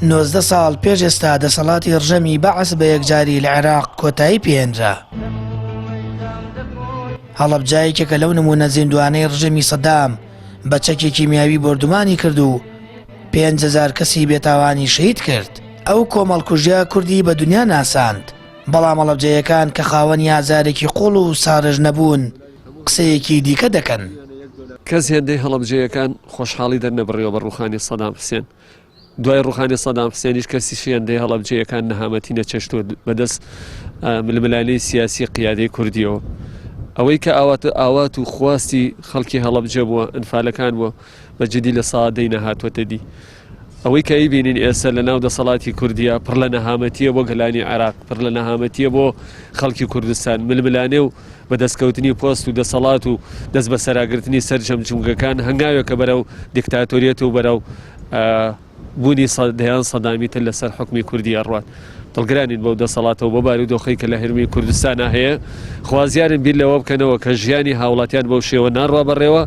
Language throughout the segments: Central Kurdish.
19 ساڵ پێش ئێستا دەسەڵاتی ڕژەمی بەعەس بە یەکجاری لە عێراق کۆتایی پێهێنرا. هەڵەبجایەکێکە لەو نمونە زیندوانەی ڕژەمی سەدام بە چەکی کیمیاوی بردومانی کرد و 5,000 کەسی بێتاوانی شەهید کرد. ئەو کۆمەڵکوژیە کوردی بە دنیا ناساند، بەڵام هەڵەبجەیەکان کە خاوەنی ئازارێکی قوڵ و سارژ نەبوون قسەیەکی دیکە دەکەن. کەس هێندەی هەڵەبجەیەکان خۆشحاڵی دەرنەبڕیەوە بە ڕوخانی سەدام حوسێن. دوای ڕوخانی سەدام حوسێنیش کەسی هێندەی هەڵەبجەیەکان نەهامەتی نەچەشتووە بەدەست ململانەی سیاسی قیادەی کوردیەوە. ئەوەی کە ئاوات و خواستی خەڵکی هەڵەبجە بووە ئەنفالەکان بووە بەجددی لە ساڵدەی نەهاتوەتە دی. ئەوەی کە ئەیبینین ئێستا لە ناو دەسەڵاتی کوردیا پڕ لە نەهامەتیە بۆ گەلانی عێراق، پڕ لە نەهامەتیە بۆ خەڵکی کوردستان، ململانێ و بەدەستکەوتنی پۆست و دەسەڵات و دەست بە سەراگرتنی سەرجەمجمگەکان هەنگاوێکە بەرەو دیکتاتۆریەت و بەرەو بوونی دەیان سەدامیتر لەسەر حکمی کوردی ئەڕوات. دڵگرانین بەو دەسەڵاتەوە بۆ بارودۆخەی کە لە هەرمی کوردستانە هەیە، خوازیارن بیر لەوە بکەنەوە کە ژیانی هاوڵاتیان بەو شێوە ناڕوا بەڕێوە،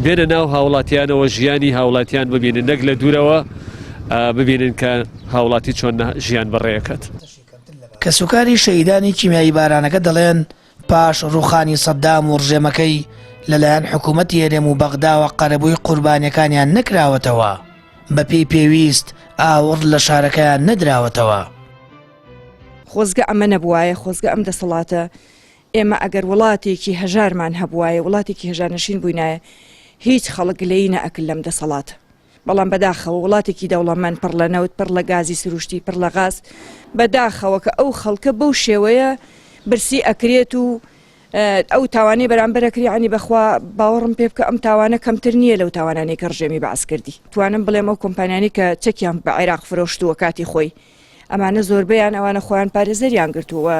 بێنە ناو هاوڵاتیانەوە ژیانی هاوڵاتیان ببینن، نەک لە دوورەوە ببینن کە هاوڵاتی چۆن ژیان بەڕێەکەت. کە سوکاری شەهیدانی کیمیایی بارانەکە دەڵێن پاش ڕوخانی سەدام و ڕژێمەکەی لەلایەن حکوومەتی هەرێم و بەغداوە قەرەبووی قوربانیەکانیان نەکراوەتەوە، بەپێی پێویست ئاوڕ لە شارەکەیان نەدراوەتەوە. خۆزگە ئەمە نەبوایە، خۆزگە ئەم دەسەڵاتە ئێمە ئەگەر وڵاتێکی هەژارمان هەبوایە، وڵاتێکی هەژارنشین بووینایە، هیچ خەڵک لێی نەئەکرد لەم دەسەڵاتە. بەڵام بەداخەوە وڵاتێکی دەوڵەمەند پڕ لە نەوت، پڕ لە گازی سروشتی، پڕ لە غاز، بەداخەوە کە ئەو خەڵکە بەو شێوەیە برسی ئەکرێت و ئەو تاوانەی بەرامبەرەکری عنی بەخوا باوەڕم پێ بکە ئەم تاوانە کەمتر نییە لەو تاوانانەی کە ڕژێمی بەعس کردی. توانم بڵێم ئەو کۆمپانیانی کە چەکیان بە عێراق فرۆشتووە کاتی خۆی، ئەمانە زۆربەیان ئەوانە خۆیان پارێزەریان گرتووە،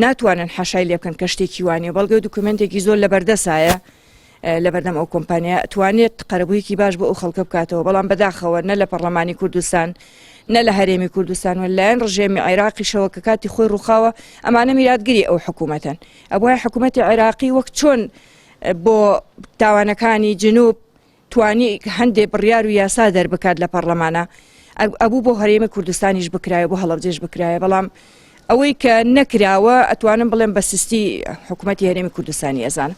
ناتوانن حەشای لێ بکەن کە شتێکی وانێ، بەڵگە دوکومنتێکی زۆر لە بەردەسایە لەبەردەم ئەو کۆمپانیا توانێت قەرەبوویەکی باش بۆ ئەو خەڵکە بکاتەوە. بەڵام بەداخەوە نە لە پەرلەمانی کوردستان، نە لە هەرێمی کوردستان و لایەن ڕژێمی عێراقیشەوە کە کاتی خۆی ڕووخاوە، ئەمانە میراتگیری ئەو حکوومەتەن. ئەبووە حکوومەتی عێراقی وەک چۆن بۆ تاوانەکانی جنوب توانی هەندێک بڕیار و یاسا دەربکات لە پەرلەمانە، ئەبوو بۆ هەرێمی کوردستانیش بکرایە، بۆ هەڵەبجێش بکرایە. بەڵام ئەوەی کە نەکراوە ئەتوانم بڵێم بە سستی حکوومەتی هەرێمی کوردستانی ئەزانم.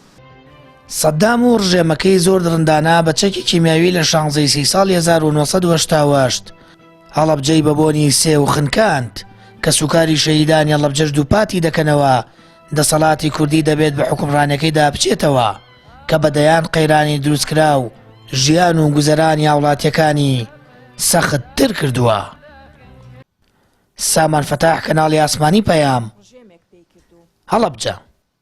سەدام و ڕژێمەکەی زۆر درندانە بە چەکی کیمیاوی لە 16 ساڵی 1970 هەڵەبجەی بە بۆنی سێ و خنکاند کە سوکاری شەهیدانی هەڵەبجەش دووپاتی دەکەنەوە. دەسەڵاتی کوردی دەبێت بە حکومڕانەکەیدا بچێتەوە کە بەدەیان قەیرانی دروستکرا و ژیان و گوزەرانی هاوڵاتیەکانی سەختتر کردووە. سامان فەتاح، کەناڵی ئاسمانی پەیام، هەڵەبجە.